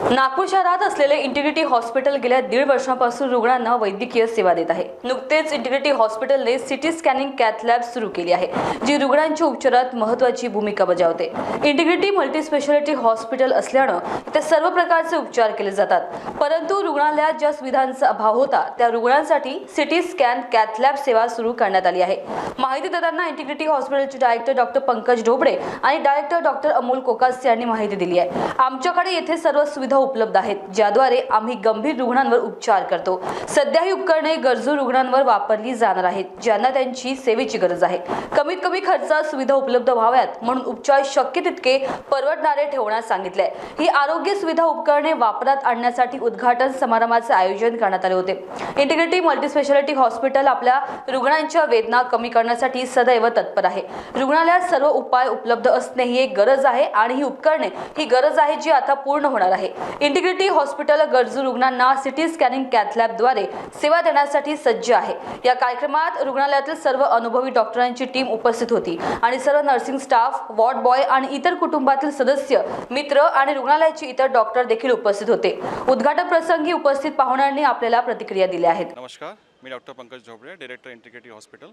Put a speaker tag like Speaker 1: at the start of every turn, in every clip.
Speaker 1: नागपूर शहरात असलेले integrity hospital गेल्या 1.5 वर्षांपासून रुग्णांना वैद्यकीय सेवा देत आहे। नुकतेच इंटिग्रिटी हॉस्पिटलने सिटी स्कॅनिंग कॅथ लॅब सुरू केली आहे, जी रुग्णांच्या उपचारात महत्त्वाची भूमिका बजावते। इंटिग्रिटी मल्टी स्पेशालिटी हॉस्पिटल असल्याने इथे सर्व प्रकारचे उपचार केले जातात, परंतु रुग्णालयात ज्या सुविधांचा अभाव होता त्या रुग्णांसाठी सिटी स्कॅन कॅथ लॅब सेवा सुरू करण्यात आली आहे। माहिती देताना इंटिग्रिटी हॉस्पिटलचे डायरेक्टर डॉक्टर पंकज ढोबळे आणि डायरेक्टर डॉक्टर अमोल कोकास यांनी माहिती दिली आहे। आमच्याकडे येथे सर्व सुविधा उपलब्ध आहेत, ज्याद्वारे आम्ही गंभीर रुग्णांवर उपचार करतो। सध्या ही उपकरणे गरजू रुग्णांवर वापरली जाणार आहेत, ज्यांना त्यांची सेवेची गरज आहे। कमीत कमी खर्चात सुविधा उपलब्ध व्हाव्यात म्हणून उपचार शक्य तितके परवडणारे ठेवण्यास सांगितले आहे। ही आरोग्य सुविधा उपकरणे वापरात आणण्यासाठी उद्घाटन समारंभाचे आयोजन करण्यात आले होते। इंटिग्रिटी मल्टीस्पेशालिटी हॉस्पिटल आपल्या रुग्णांच्या वेदना कमी करण्यासाठी सदैव तत्पर आहे। रुग्णालयात सर्व उपाय उपलब्ध असणे ही एक गरज आहे आणि ही उपकरणे ही गरज आहे जी आता पूर्ण होणार आहे। इंटिग्रिटी हॉस्पिटल गरजू रुग्णांना सिटी स्कॅनिंग कॅथ लॅब द्वारे सेवा देण्यासाठी सज्ज आहे। या कार्यक्रमात रुग्णालयातील सर्व अनुभवी डॉक्टरांची टीम उपस्थित होती आणि सर्व नर्सिंग स्टाफ, वॉर्ड बॉय आणि इतर कुटुंबातील सदस्य, मित्र आणि रुग्णालयाचे इतर डॉक्टर देखील उपस्थित होते। उद्घाटन प्रसंगी उपस्थित पाहुण्यांनी आपल्याला प्रतिक्रिया दिल्या आहेत।
Speaker 2: नमस्कार, मी doctor Pankaj Dhoble, director integrity hospital.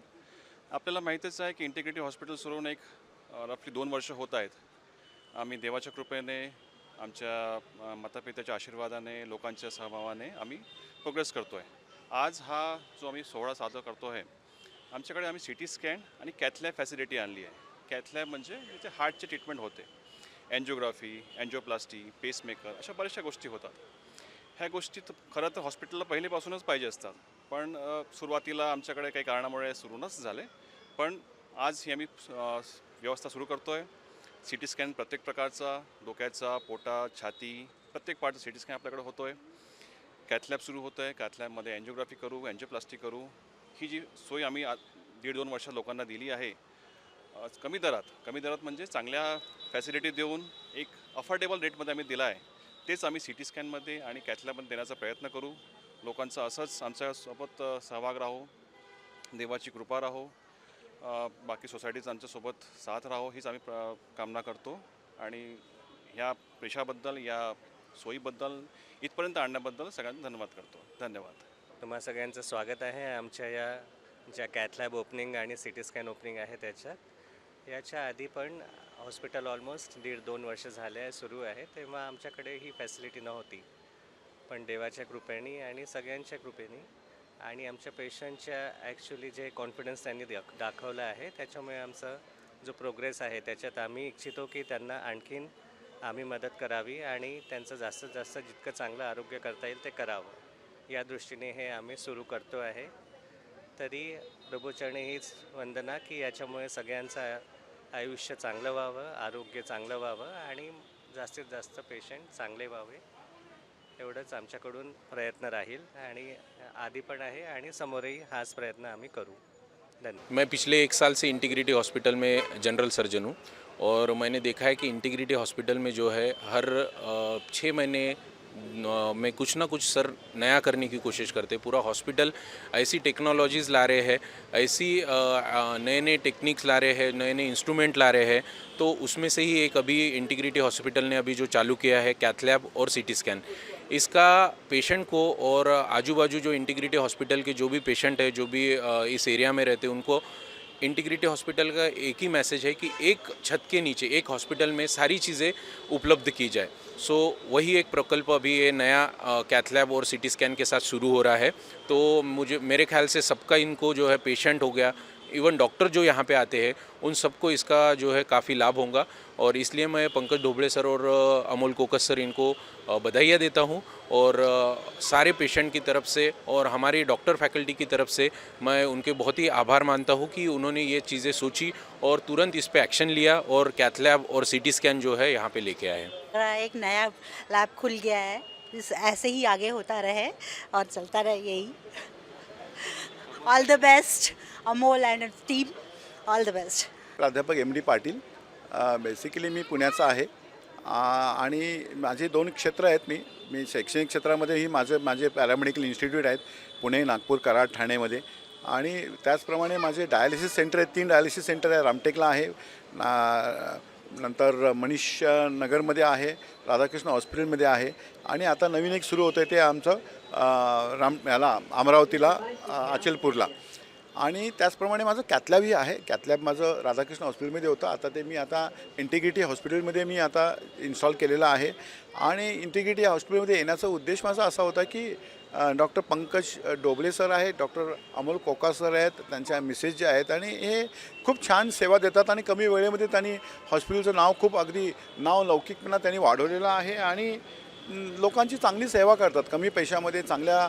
Speaker 2: आपल्याला माहितीच आहे की इंटिग्रिटी हॉस्पिटल सुरू होऊन एक रफली 2 वर्ष होत आहेत। आम्ही देवाच्या कृपेने, आमच्या मातापित्याच्या आशीर्वादाने, लोकांच्या सहभागाने आम्ही प्रोग्रेस करतो आहे। आज हा जो आम्ही सोहळा साजरा करतो आहे, आमच्याकडे आम्ही सिटी स्कॅन आणि कॅथ लॅब फॅसिलिटी आणली आहे। कॅथ लॅब म्हणजे जिथे हार्टचे ट्रीटमेंट होते, एन्जिओग्राफी, एन्जिओप्लास्टी, पेसमेकर, अशा बऱ्याचशा गोष्टी होतात। ह्या गोष्टी खरं तर हॉस्पिटलला पहिलेपासूनच पाहिजे असतात, पण सुरुवातीला आमच्याकडे काही कारणामुळे सुरूनच झाले। पण आज ही आम्ही व्यवस्था सुरू करतो आहे। सिटी स्कॅन प्रत्येक प्रकारचा, डोक्याचा, पोटा, छाती, प्रत्येक पार्टचा सिटी स्कॅन आपल्याकडे होतो आहे। कॅथ लॅब सुरू होतं आहे। कॅथ लॅबमध्ये एन्जिओग्राफी करू, एन्जिओप्लास्टी करू, ही जी सोय आम्ही 1.5-2 वर्षात लोकांना दिली आहे। कमी दरात म्हणजे चांगल्या फॅसिलिटी देऊन एक अफोर्डेबल रेटमध्ये आम्ही दिला आहे। तेच आम्ही सिटी स्कॅनमध्ये आणि कॅथ लॅबमध्ये देण्याचा प्रयत्न करू। लोकांचा असंच आमच्यासोबत सहभाग राहो, देवाची कृपा राहो, बाकी सोसायटीचं आमच्यासोबत साथ राहो, हीच आम्ही कामना करतो। आणि ह्या पेशाबद्दल, या सोयीबद्दल, इथपर्यंत आणण्याबद्दल सगळ्यांना धन्यवाद करतो। धन्यवाद।
Speaker 3: तुम्हा सगळ्यांचं स्वागत आहे आमच्या या ज्या कॅथ लॅब ओपनिंग आणि सिटी स्कॅन ओपनिंग आहे त्याच्यात। याच्या आधी पण हॉस्पिटल ऑलमोस्ट 1.5-2 वर्ष झाले आहे सुरू आहे, तेव्हा आमच्याकडे ही फॅसिलिटी नव्हती। पण देवाच्या कृपेने आणि सगळ्यांच्या कृपेने आणि आमच्या पेशंटच्या ॲक्च्युली जे कॉन्फिडन्स त्यांनी दाखवलं आहे, त्याच्यामुळे आमचा जो प्रोग्रेस आहे त्याच्यात आम्ही इच्छितो की त्यांना आणखीन आम्ही मदत करावी आणि त्यांचं जास्तीत जास्त जितकं चांगलं आरोग्य करता येईल ते करावं, या दृष्टीने हे आम्ही सुरू करतो आहे। तरी प्रभूचरणी हीच वंदना की याच्यामुळे सगळ्यांचं आयुष्य चांगलं व्हावं, आरोग्य चांगलं व्हावं आणि जास्तीत जास्त पेशंट चांगले व्हावे, एवढंच आमच्याकडून प्रयत्न राहील आणि आधी पण आहे आणि समोरही हाच प्रयत्न आम्ही करू। धन्यवाद।
Speaker 4: मैं पिछले 1 साल से इंटीग्रिटी हॉस्पिटल में जनरल सर्जन हूँ और मैंने देखा है कि इंटीग्रिटी हॉस्पिटल में जो है हर 6 महीने में कुछ ना कुछ सर नया करने की कोशिश करते। पूरा हॉस्पिटल ऐसी टेक्नोलॉजीज़ ला रहे हैं, ऐसी नए नए टेक्निक्स ला रहे हैं, नए नए इंस्ट्रूमेंट ला रहे हैं। तो उसमें से ही एक अभी इंटीग्रिटी हॉस्पिटल ने अभी जो चालू किया है कैथ लैब और सिटी स्कैन, इसका पेशेंट को और आजू बाजू जो इंटीग्रिटी हॉस्पिटल के जो भी पेशेंट है, जो भी इस एरिया में रहते हैं, उनको इंटीग्रिटी हॉस्पिटल का एक ही मैसेज है कि एक छत के नीचे एक हॉस्पिटल में सारी चीज़ें उपलब्ध की जाए। सो वही एक प्रकल्प अभी ये नया कैथ लैब और सिटी स्कैन के साथ शुरू हो रहा है। तो मेरे ख्याल से सबका इनको जो है पेशेंट हो गया, इवन डॉक्टर जो यहाँ पे आते हैं, उन सबको इसका जो है काफ़ी लाभ होगा। और इसलिए मैं पंकज ढोबळे सर और अमोल कोकस सर इनको बधाइयाँ देता हूँ और सारे पेशेंट की तरफ से और हमारी डॉक्टर फैकल्टी की तरफ से मैं उनके बहुत ही आभार मानता हूँ कि उन्होंने ये चीज़ें सोची और तुरंत इस पे एक्शन लिया और कैथ लैब और सिटी स्कैन जो है यहाँ पे लेके आए।
Speaker 5: एक नया लैब खुल गया है, ऐसे ही आगे होता रहे और चलता रहे यही। All the best Amol end team, all the best.
Speaker 6: प्राध्यापक MD पाटील, बेसिकली मी पुण्याचा आहे आणि माझे 2 क्षेत्र आहेत। मी शैक्षणिक क्षेत्रामध्येही माझे पॅरामेडिकल इन्स्टिट्यूट आहेत, पुणे, नागपूर, कराड, ठाणेमध्ये। आणि त्याचप्रमाणे माझे डायलिसिस सेंटर आहेत, 3 डायलिसिस सेंटर आहे। रामटेकला आहे, नंतर मनीष नगरमध्ये आहे, राधाकृष्ण हॉस्पिटलमध्ये आहे आणि आता नवीन एक सुरू होतं आहे ते आमचं याला अमरावतीला अचलपूरला. आणि त्याचप्रमाणे माझं कॅथलॅबही आहे. कॅथलॅब माझं राधाकृष्ण हॉस्पिटलमध्ये होतं, आता ते मी आता इंटिग्रिटी हॉस्पिटलमध्ये मी आता इन्स्टॉल केलेलं आहे. आणि इंटिग्रिटी हॉस्पिटलमध्ये येण्याचा उद्देश माझा असा होता की डॉक्टर पंकज डोबले सर आहेत, डॉक्टर अमोल कोका सर आहेत, त्यांच्या मिसेस जे आहेत आणि हे खूप छान सेवा देतात आणि कमी वेळेमध्ये त्यांनी हॉस्पिटलचं नाव खूप अगदी नाव लौकिकपणा त्यांनी वाढवलेलं आहे आणि लोकांची चांगली सेवा करतात. कमी पैशामध्ये चांगल्या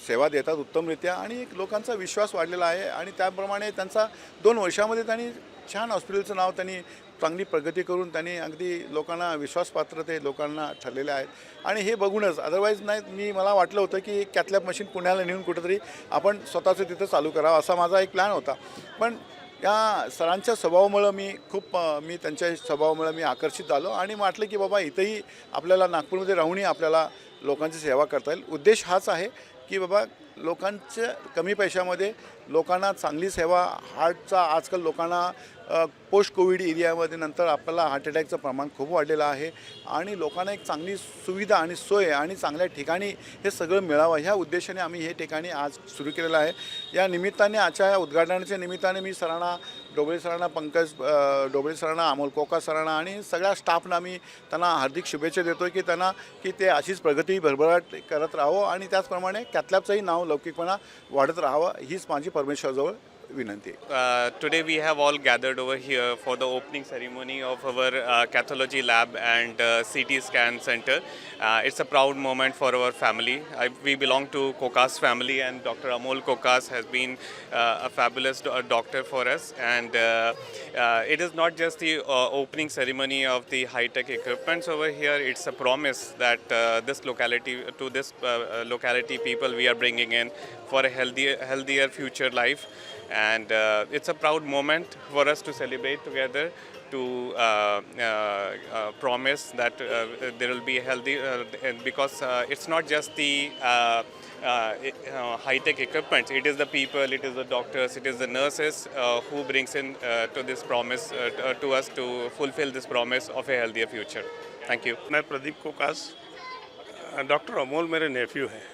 Speaker 6: सेवा देतात उत्तमरित्या आणि लोकांचा विश्वास वाढलेला आहे. आणि त्याप्रमाणे त्यांचा 2 वर्षामध्ये त्यांनी छान हॉस्पिटलचं नाव त्यांनी चांगली प्रगती करून त्यांनी अगदी लोकांना विश्वासपात्र ते लोकांना ठरलेले आहेत. आणि हे बघूनच अदरवाईज नाही मला वाटलं होतं की कॅथलॅब मशीन पुण्याला नेऊन कुठंतरी आपण स्वतःचं तिथं चालू करावं असा माझा एक प्लॅन होता. पण या सरांच्या स्वभावामुळं मी त्यांच्या स्वभावामुळं मी आकर्षित झालो आणि वाटलं की बाबा इथंही आपल्याला नागपूरमध्ये राहूनही आपल्याला लोकांची सेवा करता येईल. उद्देश हाच आहे की बाबा लोकांच्या कमी पैशामध्ये लोकांना चांगली सेवा. हार्टचा आजकाल लोकांना पोस्ट कोविड एरियामध्ये नंतर आपल्याला हार्ट अटॅकचं प्रमाण खूप वाढलेलं आहे आणि लोकांना एक चांगली सुविधा आणि सोय आणि चांगल्या ठिकाणी हे सगळं मिळावं ह्या उद्देशाने आम्ही हे ठिकाणी आज सुरू केलेलं आहे. या निमित्ताने आजच्या या उद्घाटनाच्या निमित्ताने मी सरांना डोबळे सरांना, पंकज डोबळे सरांना, अमोल कोका सरांना आणि सगळ्या स्टाफना मी त्यांना हार्दिक शुभेच्छा देतो की ते अशीच प्रगती भरभराट करत राहावं आणि त्याचप्रमाणे कॅथलॅबचंही नाव लौकिकपणा वाढत राहावं हीच माझी परमेश्वराजवळ विनंती आहे.
Speaker 7: Today we have all gathered over here for the opening ceremony of our pathology lab and CT scan center. It's a proud moment for our family. We belong to Kokas family and Dr. Amol Kokas has been a fabulous doctor for us, and it is not just the opening ceremony of the high-tech equipments over here. It's a promise that this locality people we are bringing in for a healthier future life. And it's a proud moment for us to celebrate together, to promise that there will be healthy because it's not just the high-tech equipment, it is the people, it is the doctors, it is the nurses who brings in to this promise to us to fulfill this promise of a healthier future. Thank you.
Speaker 8: मैं Pradeep कोकास, doctor Amol मेरे नेफ्यू हैं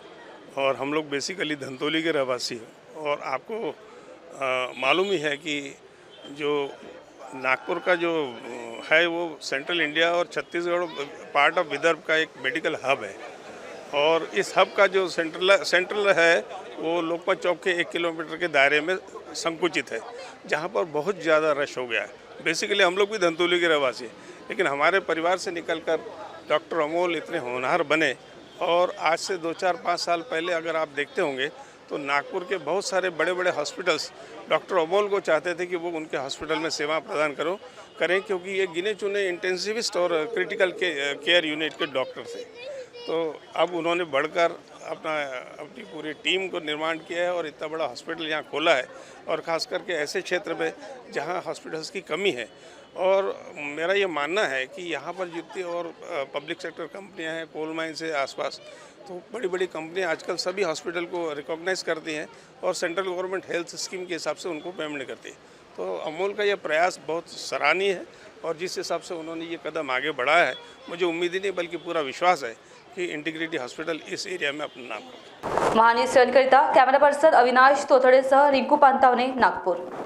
Speaker 8: और हम लोग basically Dhantoli के रहवासी हैं और आपको मालूम ही है कि जो नागपुर का जो है वो सेंट्रल इंडिया और छत्तीसगढ़ पार्ट ऑफ विदर्भ का एक मेडिकल हब है और इस हब का जो सेंट्रल है वो लोकपाल चौक के 1 किलोमीटर के दायरे में संकुचित है, जहाँ पर बहुत ज़्यादा रश हो गया है. बेसिकली हम लोग भी धंतोली के रहवासी हैं, लेकिन हमारे परिवार से निकलकर डॉक्टर अमोल इतने होनहार बने और आज से 2-4-5 साल पहले अगर आप देखते होंगे तो नागपुर के बहुत सारे बड़े बड़े हॉस्पिटल्स डॉक्टर अमोल को चाहते थे कि वो उनके हॉस्पिटल में सेवा प्रदान करें क्योंकि ये गिने चुने इंटेंसिविस्ट और क्रिटिकल केयर यूनिट के डॉक्टर थे. तो अब उन्होंने बढ़कर अपनी पूरी टीम को निर्माण किया है और इतना बड़ा हॉस्पिटल यहाँ खोला है और ख़ास करके ऐसे क्षेत्र में जहाँ हॉस्पिटल्स की कमी है. और मेरा ये मानना है कि यहाँ पर जितनी और पब्लिक सेक्टर कंपनियाँ हैं, कोल माइन से आसपास, तो बड़ी बड़ी कंपनियाँ आजकल सभी हॉस्पिटल को रिकॉग्नाइज़ करती हैं और सेंट्रल गवर्नमेंट हेल्थ स्कीम के हिसाब से उनको पेमेंट करती है. तो अमोल का ये प्रयास बहुत सराहनीय है और जिस हिसाब से उन्होंने ये कदम आगे बढ़ाया है, मुझे उम्मीद ही नहीं बल्कि पूरा विश्वास है कि इंटीग्रिटी हॉस्पिटल इस एरिया में अपना नाम करेगा.
Speaker 1: महान्यूज करिता कॅमेरा पर्सन अविनाश तोथडेसह रिंकू पांतावणे, नागपूर.